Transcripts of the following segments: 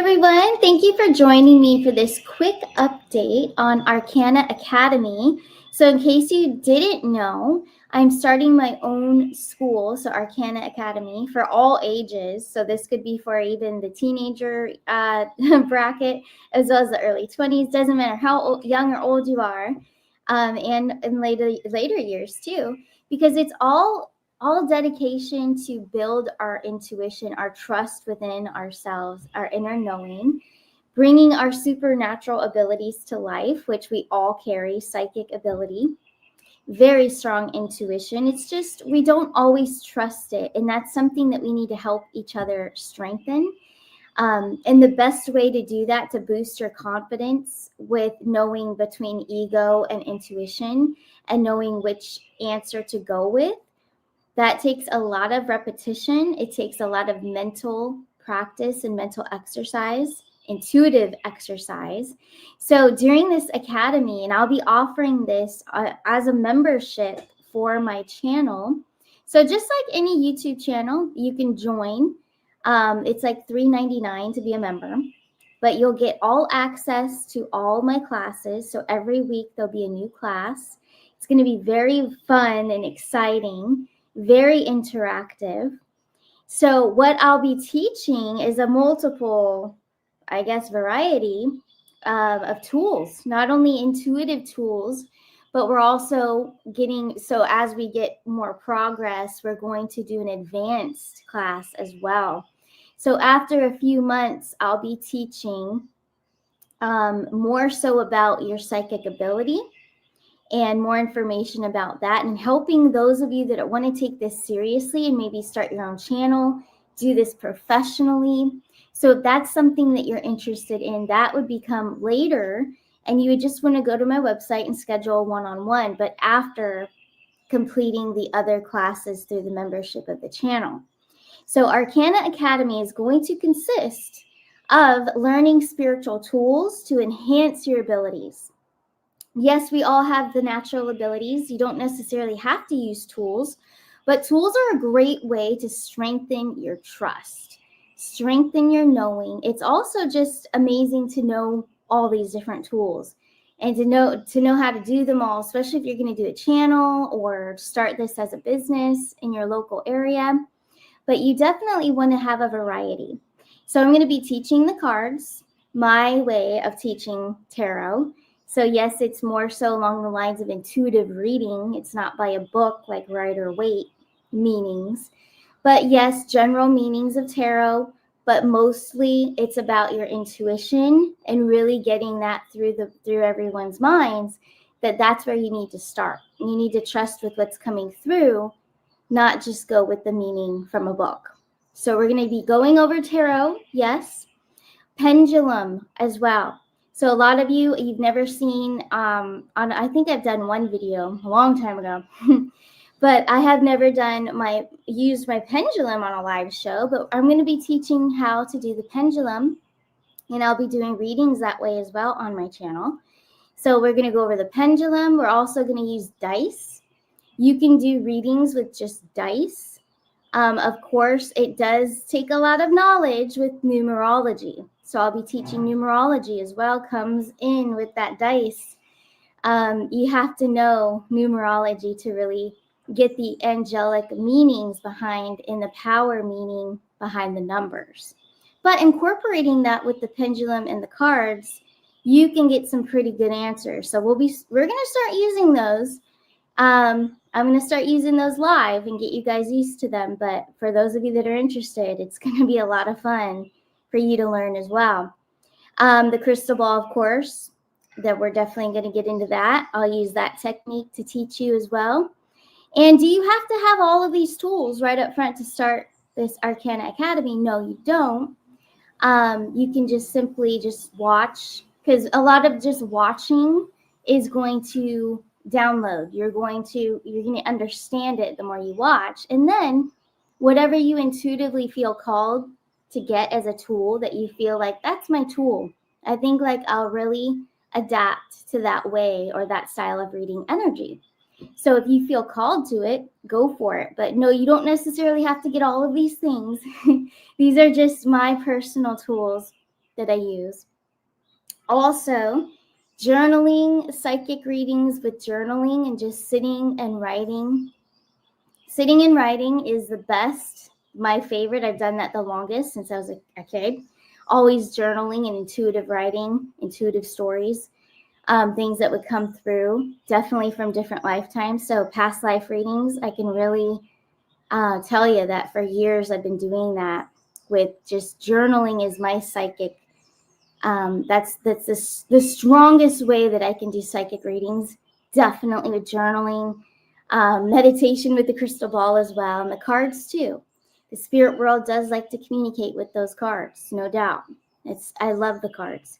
Everyone, thank you for joining me for this quick update on Arcana Academy. So, in case you didn't know, I'm starting my own school, so Arcana Academy, for all ages. So, this could be for even the teenager bracket as well as the early 20s. Doesn't matter how young or old you are, and in later years too, because it's all dedication to build our intuition, our trust within ourselves, our inner knowing, bringing our supernatural abilities to life, which we all carry, psychic ability, very strong intuition. It's just we don't always trust it. And that's something that we need to help each other strengthen. And the best way to do that, to boost your confidence with knowing between ego and intuition and knowing which answer to go with, that takes a lot of repetition. It takes a lot of mental practice and mental exercise, intuitive exercise. So during this academy, and I'll be offering this as a membership for my channel. So just like any YouTube channel, you can join. It's like $3.99 to be a member, but you'll get all access to all my classes. So every week there'll be a new class. It's going to be very fun and exciting, very interactive. So what I'll be teaching is a multiple, I guess, variety of tools, not only intuitive tools, but we're also getting, so as we get more progress, we're going to do an advanced class as well. So after a few months, I'll be teaching more so about your psychic ability and more information about that, and helping those of you that want to take this seriously and maybe start your own channel, do this professionally. So if that's something that you're interested in, that would become later, and you would just want to go to my website and schedule a one-on-one, but after completing the other classes through the membership of the channel. So Arcana Academy is going to consist of learning spiritual tools to enhance your abilities. Yes, we all have the natural abilities. You don't necessarily have to use tools, but tools are a great way to strengthen your trust, strengthen your knowing. It's also just amazing to know all these different tools and to know how to do them all, especially if you're going to do a channel or start this as a business in your local area. But you definitely want to have a variety. So I'm going to be teaching the cards, my way of teaching tarot. So yes, it's more so along the lines of intuitive reading. It's not by a book like Rider-Waite meanings. But yes, general meanings of tarot, but mostly it's about your intuition and really getting that through everyone's minds, that's where you need to start. You need to trust with what's coming through, not just go with the meaning from a book. So we're going to be going over tarot, yes, pendulum as well. So a lot of you've never seen, I think I've done one video a long time ago, but I have never used my pendulum on a live show, but I'm going to be teaching how to do the pendulum, and I'll be doing readings that way as well on my channel. So we're going to go over the pendulum. We're also going to use dice. You can do readings with just dice. Of course, it does take a lot of knowledge with numerology. So I'll be teaching numerology as well, comes in with that dice. You have to know numerology to really get the angelic meanings behind and the power meaning behind the numbers. But incorporating that with the pendulum and the cards, you can get some pretty good answers. So we're going to start using those. I'm going to start using those live and get you guys used to them. But for those of you that are interested, it's going to be a lot of fun for you to learn as well. The crystal ball, of course, that we're definitely going to get into that. I'll use that technique to teach you as well. And do you have to have all of these tools right up front to start this Arcana Academy? No, you don't. You can just simply just watch, because a lot of just watching is going to download. You're going to understand it the more you watch. And then whatever you intuitively feel called to get as a tool, that you feel like that's my tool, I think like I'll really adapt to that way or that style of reading energy. So if you feel called to it, go for it. But no, you don't necessarily have to get all of these things. These are just my personal tools that I use. Also, journaling, psychic readings with journaling and just sitting and writing. Sitting and writing is the best, my favorite. I've done that the longest since I was a kid. Always journaling and intuitive writing, intuitive stories, things that would come through, definitely from different lifetimes. So past life readings, I can really tell you that for years I've been doing that with just journaling is my psychic. That's the strongest way that I can do psychic readings. Definitely with journaling, meditation with the crystal ball as well, and the cards too. The spirit world does like to communicate with those cards, no doubt. I love the cards.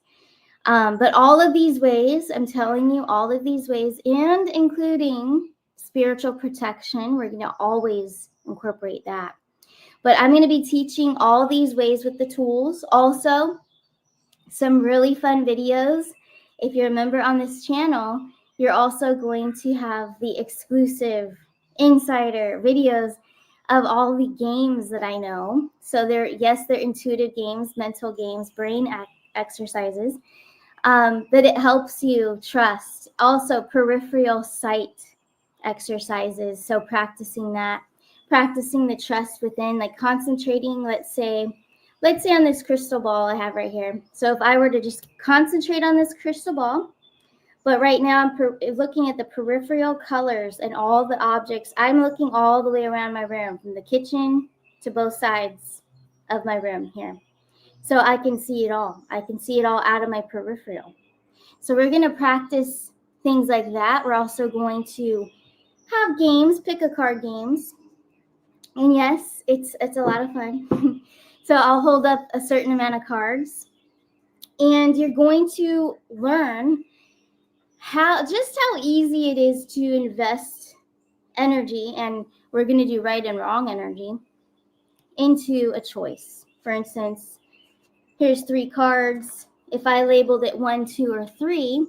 But all of these ways, I'm telling you, all of these ways, and including spiritual protection, we're going to always incorporate that. But I'm going to be teaching all these ways with the tools. Also, some really fun videos. If you're a member on this channel, you're also going to have the exclusive insider videos of all the games that I know. So they're intuitive games, mental games, brain exercises. But it helps you trust. Also, peripheral sight exercises. So practicing that, practicing the trust within, like concentrating, let's say on this crystal ball I have right here. So if I were to just concentrate on this crystal ball, but right now I'm looking at the peripheral colors and all the objects. I'm looking all the way around my room, from the kitchen to both sides of my room here. So I can see it all. I can see it all out of my peripheral. So we're going to practice things like that. We're also going to have games, pick a card games. And yes, it's a lot of fun. So I'll hold up a certain amount of cards, and you're going to learn how easy it is to invest energy, and we're going to do right and wrong energy, into a choice. For instance, here's 3 cards. If I labeled it 1, 2, or 3,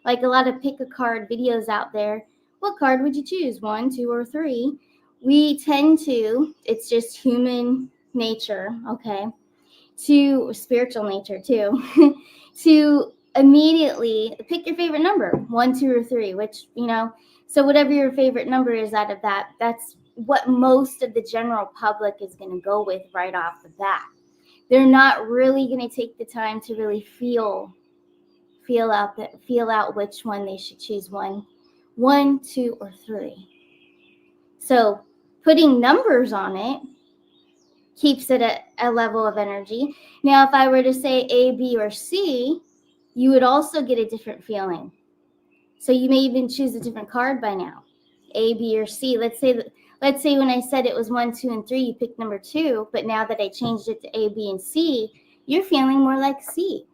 like a lot of pick a card videos out there, what card would you choose? 1, 2, or 3? We tend to, it's just human nature, okay, to spiritual nature too, to immediately pick your favorite number, 1, 2, or 3, which, so whatever your favorite number is out of that, that's what most of the general public is going to go with right off the bat. They're not really going to take the time to really feel out which one they should choose, 1, 2, or 3. So putting numbers on it keeps it at a level of energy. Now, if I were to say A, B, or C, you would also get a different feeling. So you may even choose a different card by now, A, B, or C. Let's say when I said it was 1, 2, and 3, you picked number 2, but now that I changed it to A, B, and C, you're feeling more like C.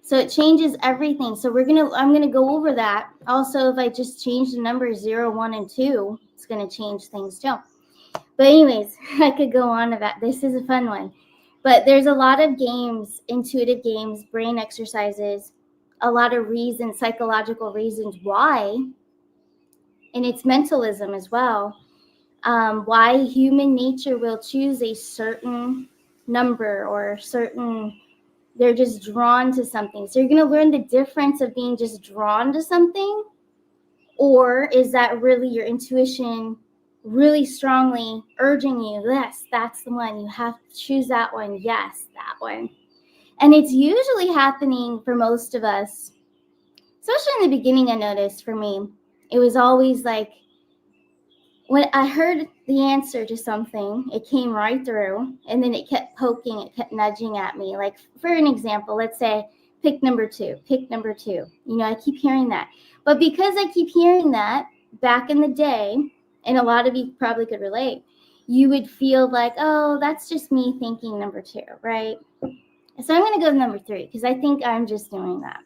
So it changes everything. So I'm gonna go over that. Also, if I just change the numbers 0, 1, and 2, it's gonna change things too. But anyways, I could go on about this. Is a fun one. But there's a lot of games, intuitive games, brain exercises, a lot of reasons, psychological reasons why, and it's mentalism as well, why human nature will choose a certain number or they're just drawn to something. So you're going to learn the difference of being just drawn to something, or is that really your intuition really strongly urging you, yes, that's the one, you have to choose that one, yes, that one. And it's usually happening for most of us, especially in the beginning. I noticed for me, it was always like when I heard the answer to something, it came right through, and then it kept poking, it kept nudging at me. Like, for an example, let's say, pick number 2. I keep hearing that. But because I keep hearing that, back in the day, and a lot of you probably could relate, you would feel like, oh, that's just me thinking number 2, right? So I'm going to go to number 3 because I think I'm just doing that.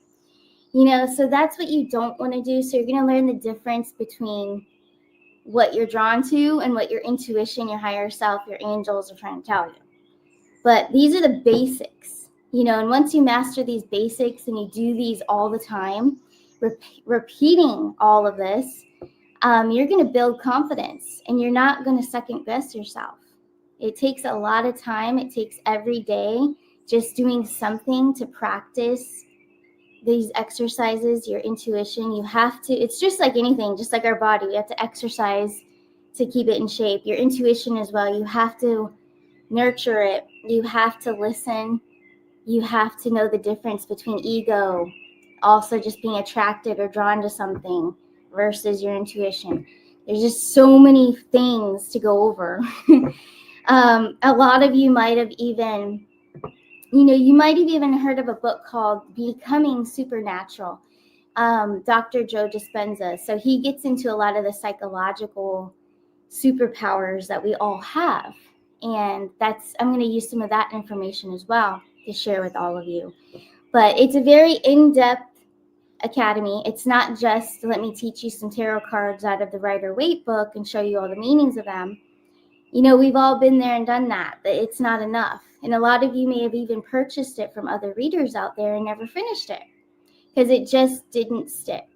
So that's what you don't want to do. So you're going to learn the difference between what you're drawn to and what your intuition, your higher self, your angels are trying to tell you. But these are the basics, and once you master these basics and you do these all the time, repeating all of this, you're going to build confidence, and you're not going to second guess yourself. It takes a lot of time. It takes every day just doing something to practice these exercises, your intuition. You have to, it's just like anything, just like our body, we have to exercise to keep it in shape. Your intuition as well, you have to nurture it. You have to listen. You have to know the difference between ego, also just being attracted or drawn to something, versus your intuition. There's just so many things to go over. A lot of you might have even, you might have even heard of a book called Becoming Supernatural. Dr. Joe Dispenza. So he gets into a lot of the psychological superpowers that we all have. And I'm going to use some of that information as well to share with all of you. But it's a very in-depth academy. It's not just let me teach you some tarot cards out of the Rider-Waite book and show you all the meanings of them. We've all been there and done that, but it's not enough. And a lot of you may have even purchased it from other readers out there and never finished it because it just didn't stick,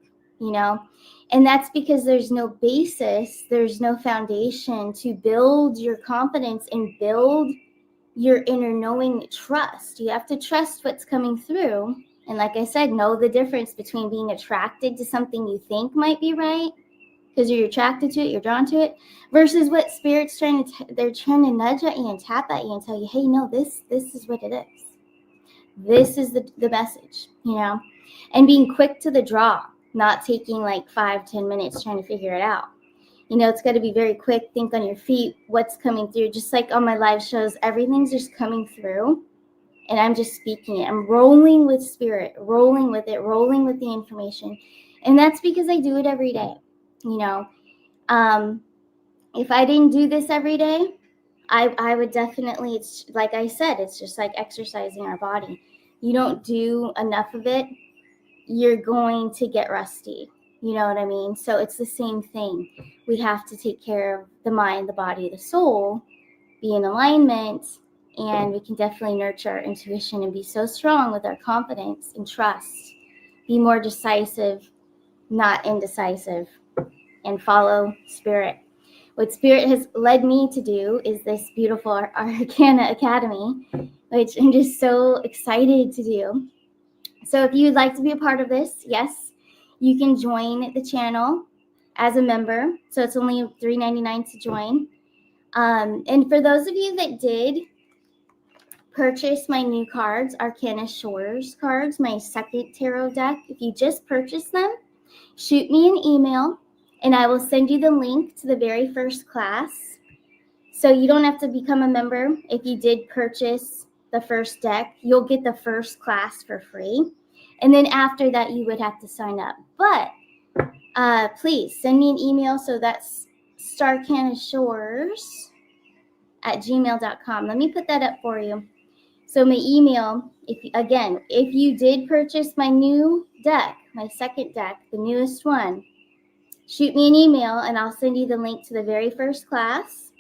And that's because there's no basis, there's no foundation to build your confidence and build your inner knowing trust. You have to trust what's coming through. And like I said, know the difference between being attracted to something you think might be right, because you're attracted to it, you're drawn to it, versus what Spirit's they're trying to nudge at you and tap at you and tell you, hey, no, this is what it is. This is the message, and being quick to the draw, not taking like 5-10 minutes trying to figure it out. It's got to be very quick. Think on your feet, what's coming through. Just like on my live shows, everything's just coming through and I'm just speaking it. I'm rolling with Spirit, rolling with it, rolling with the information. And that's because I do it every day. If I didn't do this every day, I would definitely, it's like I said, it's just like exercising our body. You don't do enough of it, you're going to get rusty. You know what I mean? So it's the same thing. We have to take care of the mind, the body, the soul, be in alignment, and we can definitely nurture our intuition and be so strong with our confidence and trust. Be more decisive, not indecisive, and follow Spirit. What Spirit has led me to do is this beautiful Arcana Academy, which I'm just so excited to do. So if you'd like to be a part of this, yes, you can join the channel as a member. So it's only $3.99 to join. And for those of you that did purchase my new cards, Arcana Shores cards, my second tarot deck, if you just purchased them, shoot me an email and I will send you the link to the very first class. So you don't have to become a member. If you did purchase the first deck, you'll get the first class for free. And then after that, you would have to sign up. But please send me an email. So that's starcanashores@gmail.com. Let me put that up for you. So my email, if you did purchase my new deck, my second deck, the newest one, shoot me an email and I'll send you the link to the very first class,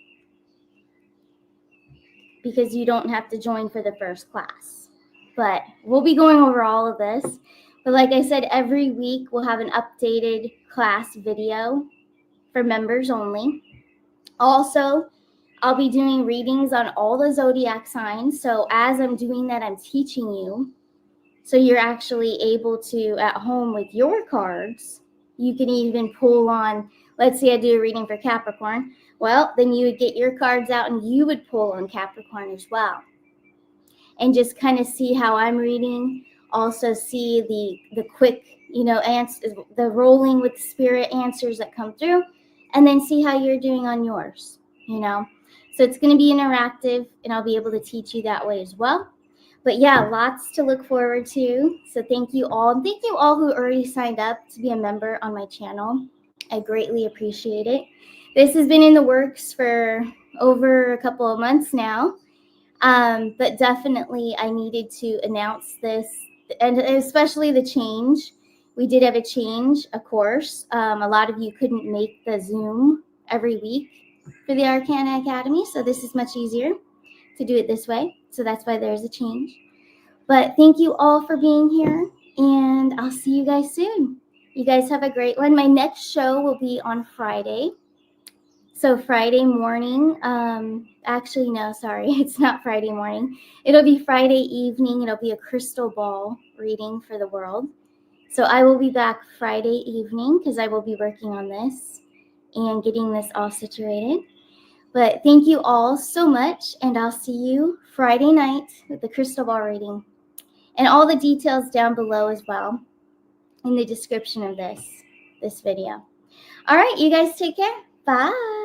because you don't have to join for the first class. But we'll be going over all of this. But like I said, every week we'll have an updated class video for members only. Also, I'll be doing readings on all the zodiac signs. So as I'm doing that, I'm teaching you. So you're actually able to, at home with your cards, you can even pull on, let's say I do a reading for Capricorn. Well, then you would get your cards out and you would pull on Capricorn as well. And just kind of see how I'm reading. Also see the quick, answers, the rolling with Spirit answers that come through. And then see how you're doing on yours, So it's going to be interactive and I'll be able to teach you that way as well. But yeah, lots to look forward to. So thank you all. And thank you all who already signed up to be a member on my channel. I greatly appreciate it. This has been in the works for over a couple of months now. But definitely I needed to announce this, and especially the change. We did have a change, of course. A lot of you couldn't make the Zoom every week for the Arcana Academy. So this is much easier to do it this way. So that's why there's a change. But thank you all for being here, and I'll see you guys soon. You guys have a great one. My next show will be on Friday, So Friday morning, actually, no, sorry, it's not Friday morning. It'll be Friday evening. It'll be a crystal ball reading for the world. So I will be back Friday evening because I will be working on this and getting this all situated. But thank you all so much, and I'll see you Friday night with the crystal ball reading. And all the details down below as well in the description of this video. All right, you guys take care. Bye.